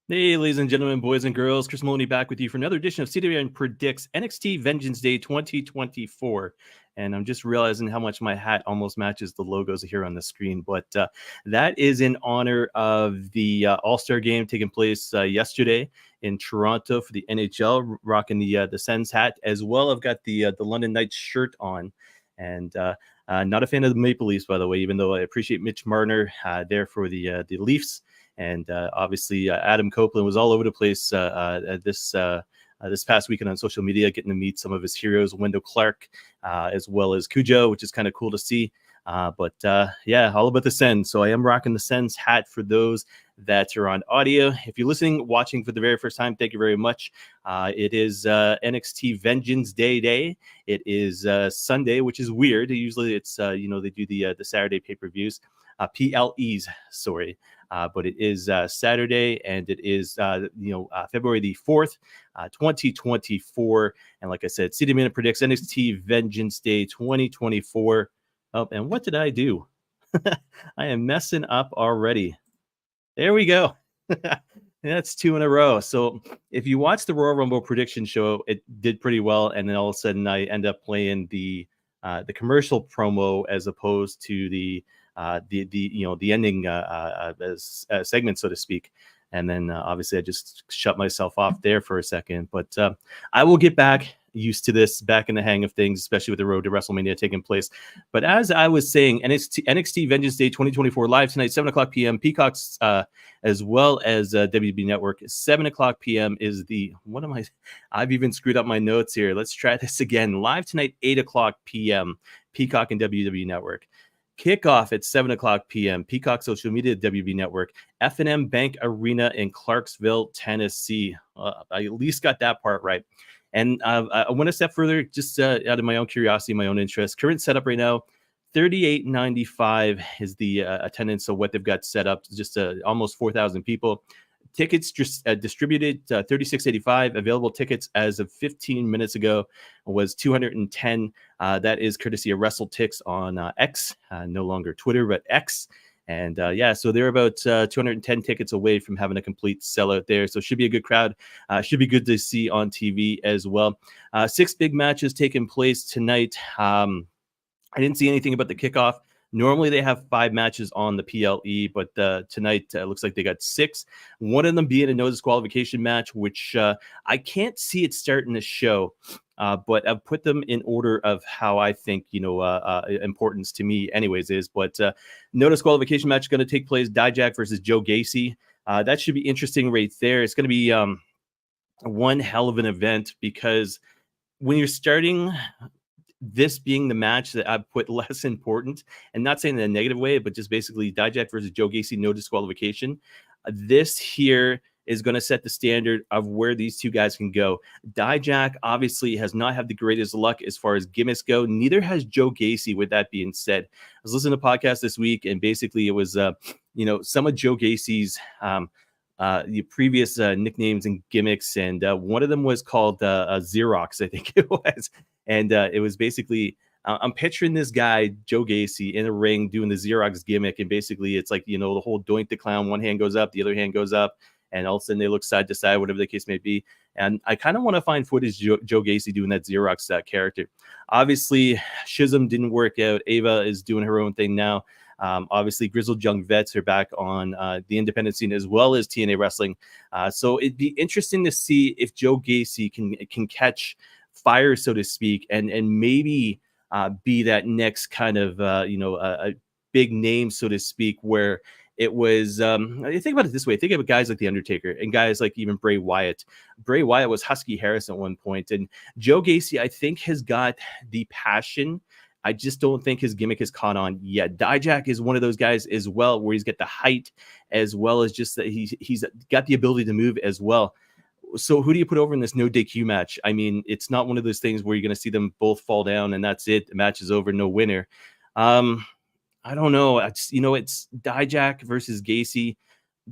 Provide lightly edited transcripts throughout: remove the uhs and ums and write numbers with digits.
Hey, ladies and gentlemen, boys and girls, Chris Maloney back with you for another edition of CWN Predicts NXT Vengeance Day 2024. And I'm just realizing how much my hat almost matches the logos here on the screen. But that is in honor of the All-Star game taking place yesterday in Toronto for the NHL, rocking the Sens hat as well. I've got the London Knights shirt on. And not a fan of the Maple Leafs, by the way, even though I appreciate Mitch Marner there for the Leafs. And obviously, Adam Copeland was all over the place this past weekend on social media, getting to meet some of his heroes, Wendell Clark, as well as Cujo, which is kind of cool to see. But yeah, all about the Sens. So I am rocking the Sens hat for those that are on audio. If you're listening, watching for the very first time, thank you very much. It is NXT Vengeance Day. It is Sunday, which is weird. Usually it's, they do the Saturday pay-per-views. PLEs, sorry. But it is Saturday, and it is, February the 4th, 2024. And like I said, CWN Predicts NXT Vengeance Day 2024. Oh, and what did I do? I am messing up already. There we go. That's 2 in a row. So if you watch the Royal Rumble prediction show, it did pretty well. And then all of a sudden I end up playing the commercial promo as opposed to the ending segment, so to speak. And then obviously I just shut myself off there for a second, but I will get back used to this, back in the hang of things, especially with the road to WrestleMania taking place. But as I was saying, NXT Vengeance Day 2024 live tonight, 7 o'clock p.m. Peacock's as well as WB Network. 7 o'clock p.m. is I've even screwed up my notes here. Let's try this again. Live tonight, 8 o'clock p.m. Peacock and WW Network. Kickoff at 7 o'clock p.m. Peacock Social Media, WB Network, F&M Bank Arena in Clarksville, Tennessee. I at least got that part right. And I went a step further, just out of my own curiosity, my own interest. Current setup right now, $38.95 is the attendance. So what they've got set up, just almost 4,000 people. Tickets just distributed, $36.85. Available tickets as of 15 minutes ago was 210. That is courtesy of WrestleTix on X, no longer Twitter, but X. And so they're about 210 tickets away from having a complete sellout there. So should be a good crowd. Should be good to see on TV as well. 6 big matches taking place tonight. I didn't see anything about the kickoff. Normally they have 5 matches on the PLE, but tonight looks like they got 6. One of them being a no disqualification match, which I can't see it starting the show. But I've put them in order of how I think, importance to me anyways is. But no disqualification match going to take place. Dijak versus Joe Gacy. That should be interesting right there. It's going to be one hell of an event, because when you're starting, this being the match that I've put less important, and not saying in a negative way, but just basically Dijak versus Joe Gacy, no disqualification. This here is going to set the standard of where these two guys can go. Dijak obviously has not had the greatest luck as far as gimmicks go. Neither has Joe Gacy, with that being said. I was listening to a podcast this week, and basically it was, some of Joe Gacy's the previous nicknames and gimmicks, and one of them was called Xerox, I think it was. And it was basically, I'm picturing this guy, Joe Gacy, in a ring doing the Xerox gimmick, and basically it's like, the whole Doink the Clown, one hand goes up, the other hand goes up, and all of a sudden they look side to side, whatever the case may be. And I kind of want to find footage Joe Gacy doing that Xerox character. Obviously, Shizm didn't work out. Ava is doing her own thing now. Obviously, Grizzled Young Vets are back on the independent scene as well as TNA Wrestling. So it'd be interesting to see if Joe Gacy can catch fire, so to speak, and maybe be that next kind of a big name, so to speak, where it was, I think about it this way. Think of guys like The Undertaker and guys like even Bray Wyatt. Bray Wyatt was Husky Harris at one point, and Joe Gacy, I think, has got the passion. I just don't think his gimmick has caught on yet. Dijak is one of those guys as well, where he's got the height as well as just that he's got the ability to move as well. So who do you put over in this no DQ match? I mean, it's not one of those things where you're going to see them both fall down and that's it. The match is over, no winner. I don't know. It's Dijak versus Gacy.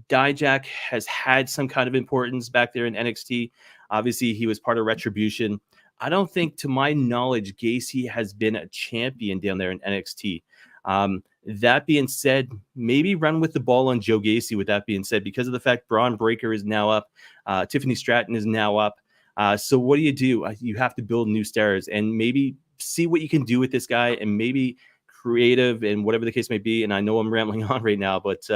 Dijak has had some kind of importance back there in NXT. Obviously, he was part of Retribution. I don't think, to my knowledge, Gacy has been a champion down there in NXT. That being said, maybe run with the ball on Joe Gacy with that being said, because of the fact Braun Breaker is now up. Tiffany Stratton is now up. So what do? You have to build new stars and maybe see what you can do with this guy and maybe creative and whatever the case may be. And I know I'm rambling on right now, but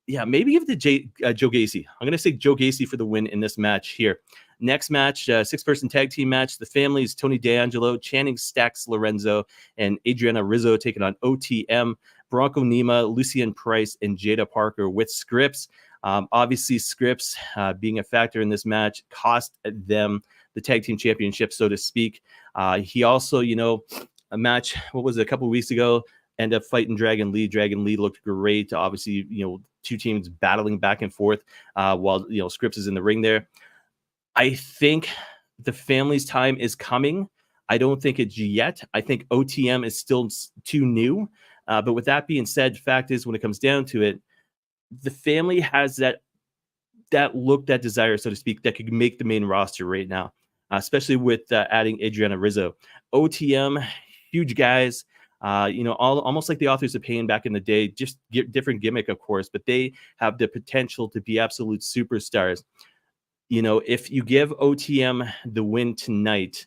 yeah, maybe give it to Joe Gacy. I'm going to say Joe Gacy for the win in this match here. Next match, six-person tag team match. The families, Tony D'Angelo, Channing Stacks Lorenzo, and Adriana Rizzo taking on OTM, Bronco Nima, Lucian Price, and Jada Parker with Scripps. Obviously, Scripps being a factor in this match cost them the tag team championship, so to speak. He also, a match, what was it, a couple of weeks ago, end up fighting Dragon Lee. Dragon Lee looked great. Obviously, two teams battling back and forth while, Scripps is in the ring there. I think the family's time is coming. I don't think it's yet. I think OTM is still too new. But with that being said, the fact is, when it comes down to it, the family has that look, that desire, so to speak, that could make the main roster right now, especially with adding Adriana Rizzo. OTM, huge guys, almost like the Authors of Pain back in the day, just different gimmick, of course, but they have the potential to be absolute superstars. If you give OTM the win tonight,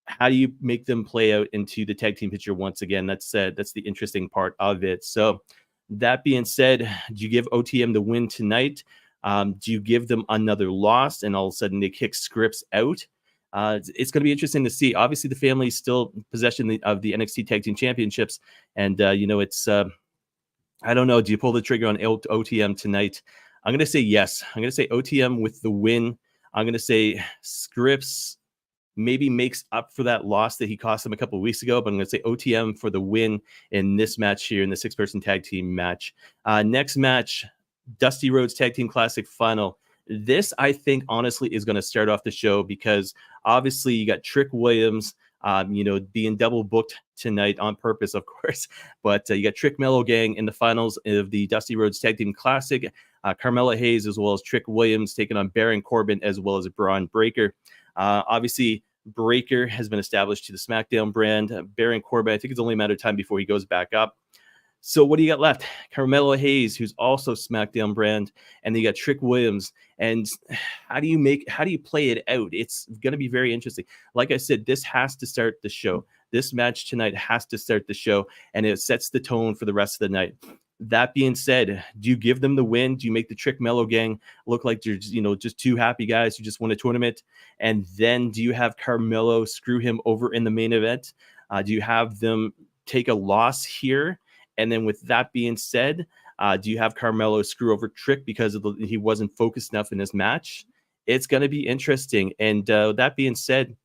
how do you make them play out into the tag team picture once again? That's the interesting part of it. So that being said, do you give OTM the win tonight? Do you give them another loss and all of a sudden they kick Scripps out? It's going to be interesting to see. Obviously, the family is still possession of the NXT Tag Team Championships. And, it's, I don't know. Do you pull the trigger on OTM tonight? I'm going to say yes. I'm going to say OTM with the win. I'm going to say Scripps maybe makes up for that loss that he cost him a couple of weeks ago, but I'm going to say OTM for the win in this match here, in the six-person tag team match. Next match, Dusty Rhodes Tag Team Classic Final. This, I think, honestly, is going to start off the show because obviously you got Trick Williams, being double booked tonight on purpose, of course. But you got Trick Mello Gang in the finals of the Dusty Rhodes Tag Team Classic. Carmella Hayes as well as Trick Williams taking on Baron Corbin as well as Braun Breaker. Obviously, Breaker has been established to the SmackDown brand. Baron Corbin, I think it's only a matter of time before he goes back up. So what do you got left? Carmelo Hayes, who's also SmackDown brand, and then you got Trick Williams. And how do you play it out? It's going to be very interesting. Like I said, this has to start the show. This match tonight has to start the show, and it sets the tone for the rest of the night. That being said, do you give them the win? Do you make the Trick Mello Gang look like they're just two happy guys who just won a tournament? And then do you have Carmelo screw him over in the main event? Do you have them take a loss here? And then with that being said, do you have Carmelo screw over Trick because he wasn't focused enough in this match? It's going to be interesting. And that being said,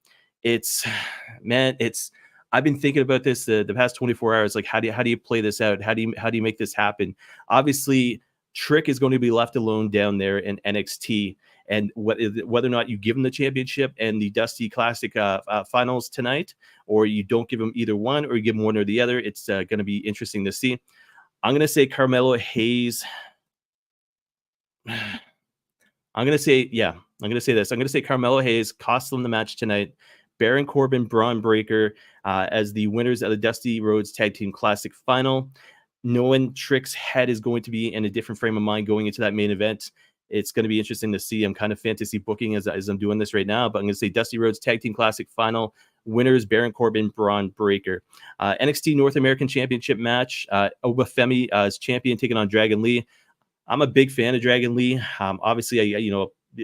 I've been thinking about this the past 24 hours. Like, how do you play this out? How do you make this happen? Obviously, Trick is going to be left alone down there in NXT, and whether or not you give him the championship and the Dusty Classic finals tonight, or you don't give him either one, or you give him one or the other, it's going to be interesting to see. I'm going to say Carmelo Hayes. I'm going to say this. I'm going to say Carmelo Hayes cost them the match tonight. Baron Corbin, Braun Breaker as the winners of the Dusty Rhodes Tag Team Classic Final. Knowing Trick's head is going to be in a different frame of mind going into that main event, it's going to be interesting to see. I'm kind of fantasy booking as I'm doing this right now, but I'm going to say Dusty Rhodes Tag Team Classic Final. Winners, Baron Corbin, Braun Breaker. NXT North American Championship match. Obafemi as champion taking on Dragon Lee. I'm a big fan of Dragon Lee. Obviously,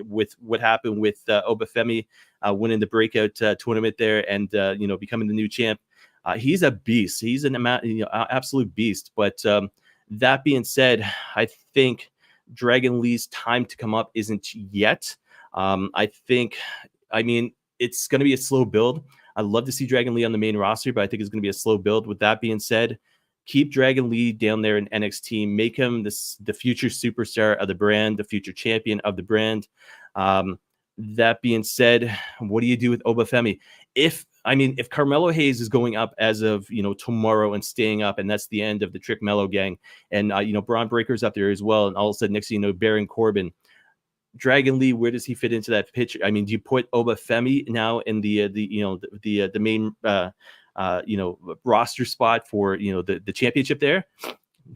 with what happened with Obafemi winning the breakout tournament there and becoming the new champ, he's a beast. He's an absolute beast. But That being said, I think Dragon Lee's time to come up isn't yet. I mean, it's going to be a slow build. I'd love to see Dragon Lee on the main roster, but I think it's going to be a slow build. With that being said, keep Dragon Lee down there in NXT. Make him the future superstar of the brand, the future champion of the brand. That being said, what do you do with Obafemi? If Carmelo Hayes is going up as of tomorrow and staying up, and that's the end of the Trick Mello gang, and Braun Breaker's up there as well, and all of a sudden next thing you know, Baron Corbin, Dragon Lee, where does he fit into that picture? I mean, do you put Obafemi now in the main roster spot for the championship there?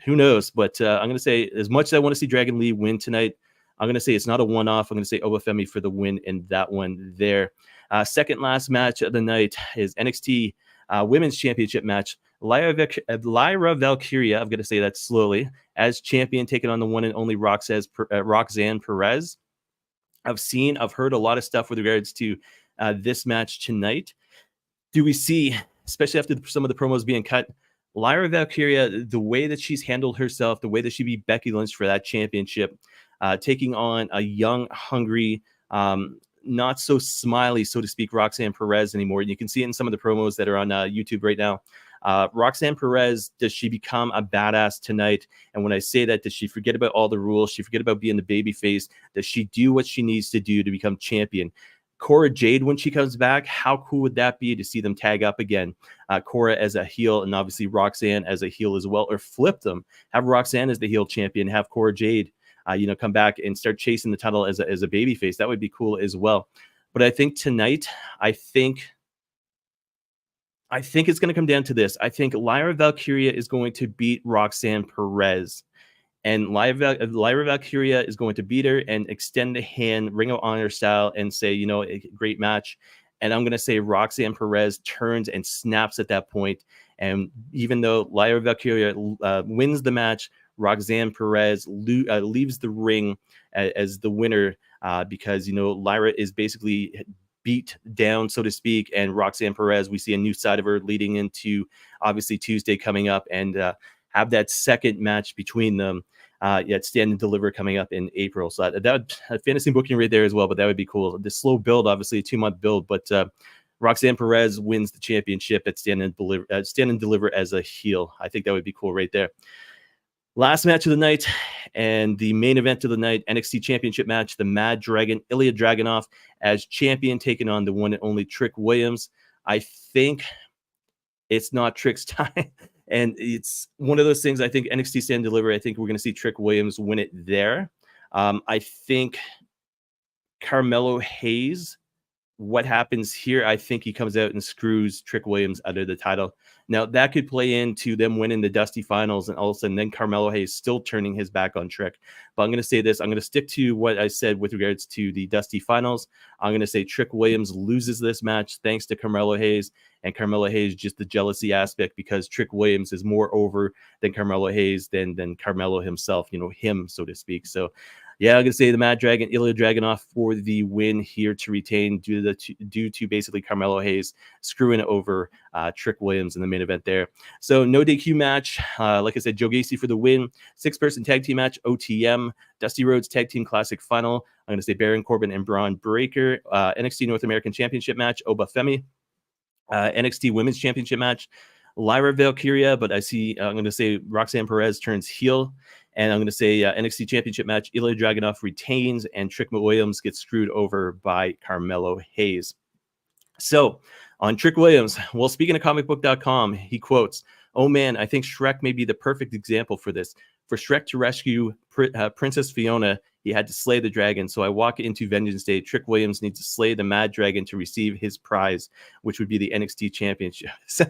Who knows? But I'm going to say, as much as I want to see Dragon Lee win tonight, I'm going to say it's not a one-off. I'm going to say Obafemi for the win in that one there. Second last match of the night is NXT Women's Championship match. Lyra Valkyria, I'm going to say that slowly, as champion, taking on the one and only Roxanne Perez. I've heard a lot of stuff with regards to this match tonight. Do we see, especially after some of the promos being cut, Lyra Valkyria, the way that she's handled herself, the way that she beat Becky Lynch for that championship, taking on a young, hungry, not so smiley, so to speak, Roxanne Perez anymore. You can see it in some of the promos that are on YouTube right now. Roxanne Perez, does she become a badass tonight? And when I say that, does she forget about all the rules? She forget about being the baby face? Does she do what she needs to do to become champion? Cora Jade, when she comes back, how cool would that be to see them tag up again? Cora as a heel, and obviously Roxanne as a heel as well, or flip them. Have Roxanne as the heel champion, have Cora Jade come back and start chasing the title as a baby face. That would be cool as well. But I think tonight, I think it's going to come down to this. I think Lyra Valkyria is going to beat Roxanne Perez. And Lyra Valkyria is going to beat her and extend the hand, Ring of Honor style, and say, a great match. And I'm going to say Roxanne Perez turns and snaps at that point. And even though Lyra Valkyria wins the match, Roxanne Perez leaves the ring as the winner because, Lyra is basically beat down, so to speak. And Roxanne Perez, we see a new side of her leading into, obviously, Tuesday coming up, and have that second match between them. Yet Stand and Deliver coming up in April. So that would fantasy booking right there as well, but that would be cool. The slow build, obviously a 2-month build, but Roxanne Perez wins the championship at Stand and Deliver as a heel. I think that would be cool right there. Last match of the night and the main event of the night, NXT Championship match, the Mad Dragon, Ilya Dragunov as champion, taking on the one and only Trick Williams. I think it's not Trick's time. And it's one of those things, I think NXT Stand and Deliver, I think we're going to see Trick Williams win it there. I think Carmelo Hayes, what happens here, I think he comes out and screws Trick Williams out of the title. Now, that could play into them winning the Dusty Finals, and all of a sudden then Carmelo Hayes still turning his back on Trick. But I'm going to say this. I'm going to stick to what I said with regards to the Dusty Finals. I'm going to say Trick Williams loses this match thanks to Carmelo Hayes, and Carmelo Hayes just the jealousy aspect because Trick Williams is more over than Carmelo Hayes than Carmelo himself, him, so to speak. So, yeah, I'm going to say the Mad Dragon, Ilya Dragunov, for the win here to retain due to basically Carmelo Hayes screwing over Trick Williams in the main event there. So no DQ match. Like I said, Joe Gacy for the win. 6-person tag team match, OTM. Dusty Rhodes Tag Team Classic Final. I'm going to say Baron Corbin and Braun Breaker. NXT North American Championship match, Obafemi. NXT Women's Championship match, Lyra Valkyria, but I'm going to say Roxanne Perez turns heel. And I'm going to say NXT Championship match, Ilya Dragunov retains, and Trick Williams gets screwed over by Carmelo Hayes. So, on Trick Williams, well, speaking of comicbook.com, he quotes, "Oh man, I think Shrek may be the perfect example for this. For Shrek to rescue Princess Fiona, he had to slay the dragon. So I walk into Vengeance Day. Trick Williams needs to slay the Mad Dragon to receive his prize, which would be the NXT Championship." So,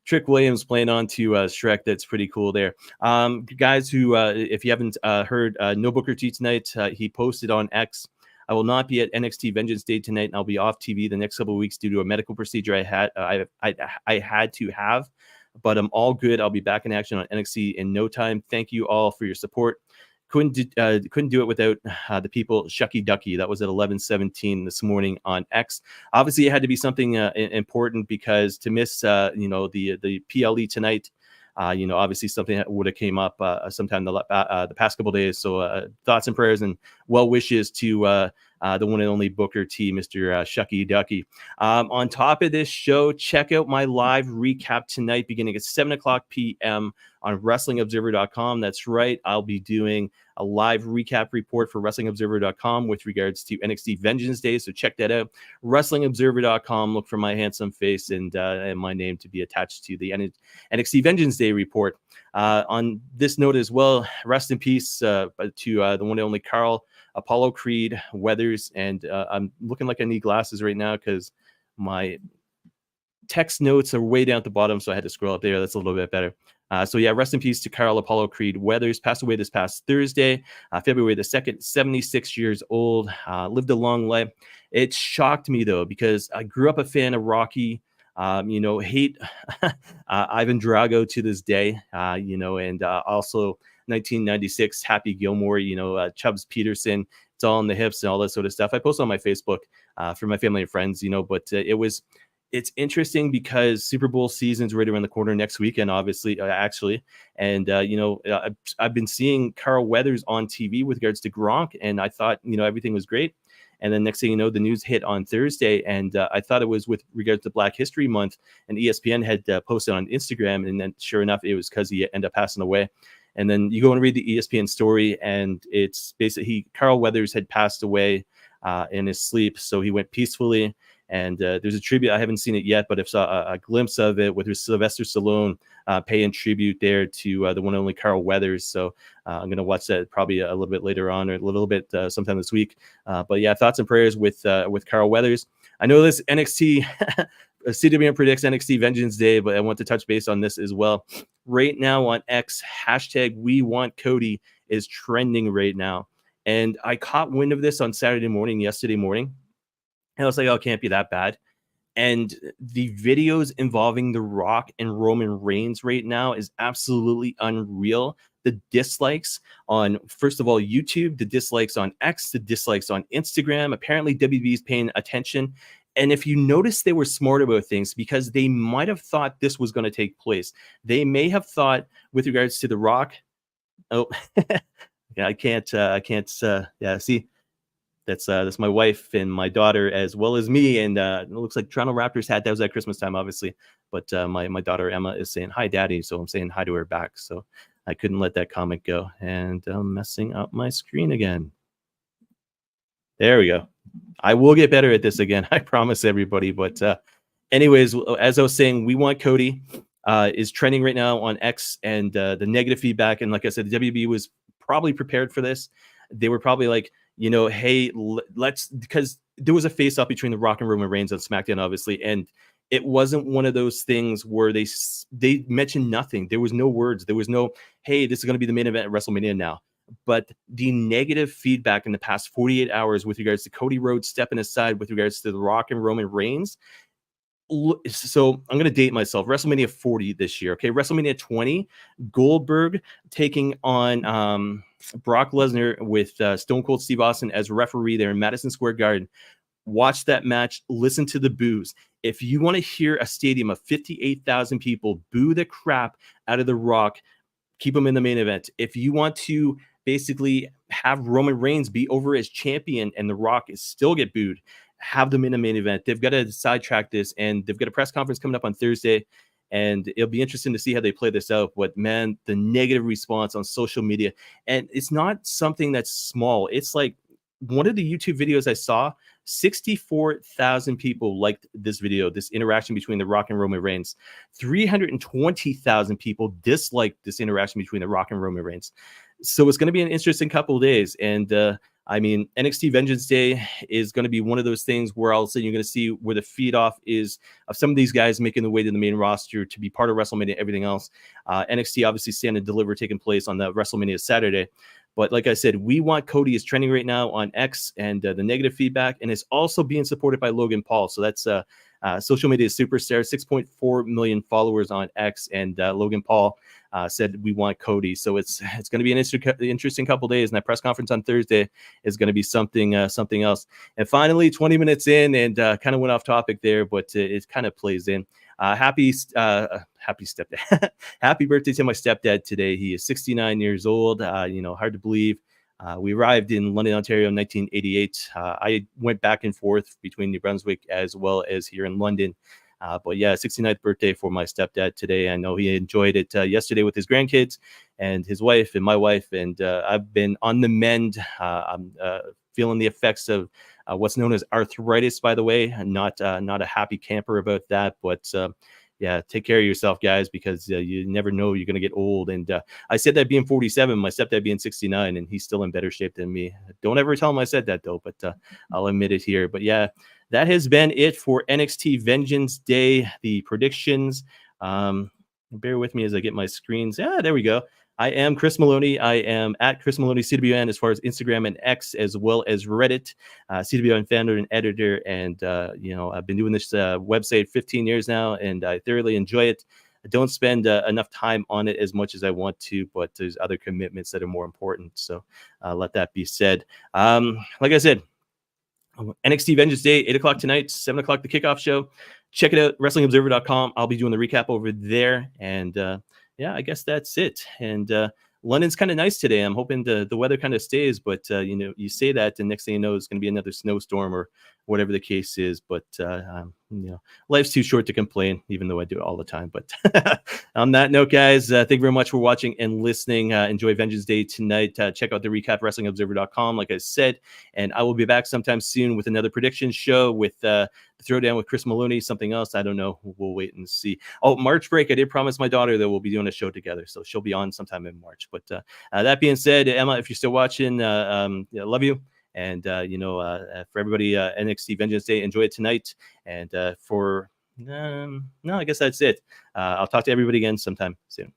Trick Williams playing on to Shrek. That's pretty cool there. Guys who, if you haven't heard, No Booker T tonight, he posted on X, "I will not be at NXT Vengeance Day tonight, and I'll be off TV the next couple of weeks due to a medical procedure I had to have. But I'm all good. I'll be back in action on NXT in no time. Thank you all for your support. Couldn't do it without the people. Shucky Ducky." That was at 11:17 this morning on X. Obviously, it had to be something important because to miss the PLE tonight, Obviously something that would have came up sometime the past couple days. So thoughts and prayers and well wishes to the one and only Booker T, Mr. Shucky Ducky. On top of this show, check out my live recap tonight beginning at 7 o'clock p.m. on WrestlingObserver.com. That's right. I'll be doing a live recap report for WrestlingObserver.com with regards to NXT Vengeance Day. So check that out. WrestlingObserver.com. Look for my handsome face and my name to be attached to the NXT Vengeance Day report. On this note as well, rest in peace to the one and only Carl Apollo Creed Weathers. And I'm looking like I need glasses right now because my text notes are way down at the bottom, so I had to scroll up there. That's a little bit better. So yeah, rest in peace to Carl Apollo Creed Weathers. Passed away this past Thursday, February the 2nd, 76 years old. Lived a long life. It shocked me though, because I grew up a fan of Rocky. Hate Ivan Drago to this day. And also 1996 Happy Gilmore. Chubbs Peterson. It's all in the hips and all that sort of stuff. I post on my Facebook for my family and friends. But it's interesting because Super Bowl season's right around the corner next weekend, obviously, actually. And, I've been seeing Carl Weathers on TV with regards to Gronk, and I thought, everything was great. And then next thing you know, the news hit on Thursday, and I thought it was with regards to Black History Month, and ESPN had posted on Instagram, and then sure enough, it was because he ended up passing away. And then you go and read the ESPN story, and it's basically Carl Weathers had passed away in his sleep, so he went peacefully. And there's a tribute. I haven't seen it yet, but I saw a glimpse of it with Sylvester Stallone paying tribute there to the one and only Carl Weathers. So I'm going to watch that probably a little bit later on, or a little bit sometime this week. But yeah, thoughts and prayers with Carl Weathers. I know this NXT CWN Predicts NXT Vengeance Day, but I want to touch base on this as well. Right now on X, #WeWantCody is trending right now. And I caught wind of this on yesterday morning. And I was like, oh, it can't be that bad. And the videos involving The Rock and Roman Reigns right now is absolutely unreal. The dislikes on, first of all, YouTube, the dislikes on X, the dislikes on Instagram. Apparently, WB is paying attention. And if you notice, they were smart about things because they might have thought this was going to take place. They may have thought with regards to The Rock. Oh, yeah, I can't. Yeah, see. That's my wife and my daughter as well as me, and it looks like Toronto Raptors hat. That was at Christmas time, obviously, but my daughter Emma is saying hi, Daddy, so I'm saying hi to her back. So I couldn't let that comment go, and I'm messing up my screen again. There we go. I will get better at this again, I promise everybody. But anyways, as I was saying, We Want Cody is trending right now on X, and the negative feedback. And like I said, the WB was probably prepared for this. They were probably like, hey, let's, because there was a face-off between The Rock and Roman Reigns on SmackDown, obviously, and it wasn't one of those things where they mentioned nothing. There was no words. There was no, hey, this is going to be the main event at WrestleMania now. But the negative feedback in the past 48 hours with regards to Cody Rhodes stepping aside with regards to The Rock and Roman Reigns. So I'm going to date myself. WrestleMania 40 this year. Okay. WrestleMania 20, Goldberg taking on Brock Lesnar with Stone Cold Steve Austin as referee there in Madison Square Garden. Watch that match. Listen to the boos. If you want to hear a stadium of 58,000 people boo the crap out of The Rock, keep him in the main event. If you want to basically have Roman Reigns be over as champion and The Rock is still get booed, have them in a main event. They've got to sidetrack this, and they've got a press conference coming up on Thursday, and it'll be interesting to see how they play this out. But man, the negative response on social media, and it's not something that's small. It's like one of the YouTube videos I saw, 64,000 people liked this video, this interaction between The Rock and Roman Reigns. 320,000 people disliked this interaction between The Rock and Roman Reigns. So it's going to be an interesting couple of days. And I mean, NXT Vengeance Day is going to be one of those things where all of a sudden you're going to see where the feed off is of some of these guys making the way to the main roster to be part of WrestleMania, everything else. NXT obviously Stand and Deliver taking place on the WrestleMania Saturday. But like I said, We Want Cody is trending right now on X, and the negative feedback, and it's also being supported by Logan Paul. So that's social media superstar, 6.4 million followers on X, and Logan Paul said we want Cody. So it's going to be an interesting couple days, and that press conference on Thursday is going to be something else. And finally, 20 minutes in, and kind of went off topic there, but it kind of plays in. Happy stepdad. Happy birthday to my stepdad today. He is 69 years old. Hard to believe. We arrived in London, Ontario in 1988. I went back and forth between New Brunswick as well as here in London. But yeah, 69th birthday for my stepdad today. I know he enjoyed it yesterday with his grandkids and his wife and my wife. And I've been on the mend. I'm feeling the effects of what's known as arthritis, by the way. Not a happy camper about that, but yeah, take care of yourself, guys, because you never know you're going to get old. And I said that being 47, my stepdad being 69, and he's still in better shape than me. Don't ever tell him I said that, though, but I'll admit it here. But yeah, that has been it for NXT Vengeance Day, the predictions. Bear with me as I get my screens. Yeah, there we go. I am Chris Maloney. I am at Chris Maloney CWN as far as Instagram and X, as well as Reddit. CWN founder and editor, and I've been doing this website 15 years now, and I thoroughly enjoy it. I don't spend enough time on it as much as I want to, but there's other commitments that are more important. So let that be said. Like I said, NXT Vengeance Day, 8 o'clock tonight, 7 o'clock the kickoff show. Check it out, WrestlingObserver.com. I'll be doing the recap over there, and yeah, I guess that's it. And London's kind of nice today. I'm hoping the weather kind of stays, but you say that, and next thing you know, it's going to be another snowstorm or whatever the case is. But life's too short to complain, even though I do it all the time. But on that note, guys, thank you very much for watching and listening. Enjoy Vengeance Day tonight. Check out the recap, WrestlingObserver.com, like I said, and I will be back sometime soon with another prediction show with the Throwdown with Chris Maloney, something else. I don't know. We'll wait and see. Oh, March break. I did promise my daughter that we'll be doing a show together, so she'll be on sometime in March. But that being said, Emma, if you're still watching, love you. And, for everybody, NXT Vengeance Day, enjoy it tonight. And no, I guess that's it. I'll talk to everybody again sometime soon.